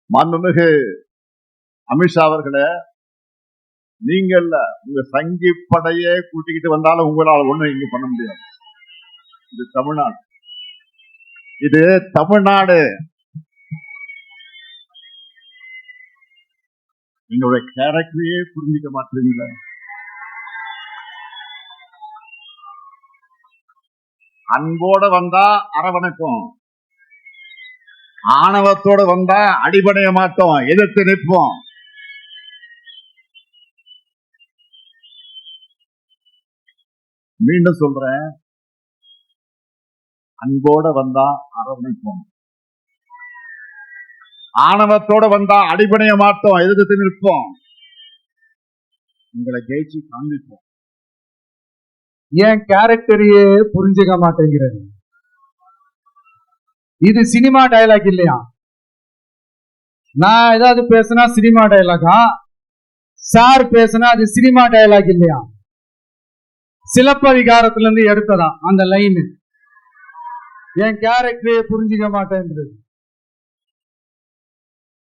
மாண்புமிகு அமித்ஷா அவர்களே, நீங்கள் உங்க சங்கி படையே கூட்டிக்கிட்டு வந்தாலும் உங்களால் ஒண்ணும் இங்க பண்ண முடியாது. இது தமிழ்நாடு, இது தமிழ்நாடு. எங்களுடைய கேரக்டரையே புரிஞ்சிக்க மாட்டீங்களா? அன்போட வந்தா அரவணைப்போம், ஆணவத்தோட வந்தா அடிபடைய மாட்டோம், எதிர்த்து நிற்போம். மீண்டும் சொல்றேன், அன்போட வந்தா அரவணைப்போம், ஆணவத்தோட வந்தா அடிபடைய மாட்டோம், எதிர்த்து நிற்போம். உங்களை ஜெயிச்சு காண்பிப்போம். ஏன் கேரக்டரையே புரிஞ்சுக்க மாட்டேங்கிறது? இது சினிமா டயலாக் இல்லையா? நான் ஏதாவது பேசினா சினிமா டயலாகா? சார் பேசினா அது சினிமா டயலாக் இல்லையா? சிலப்பதிகாரத்துல இருந்து எடுத்ததா அந்த லைன். என் கேரக்டரையே புரிஞ்சுக்க மாட்டேங்கிறது.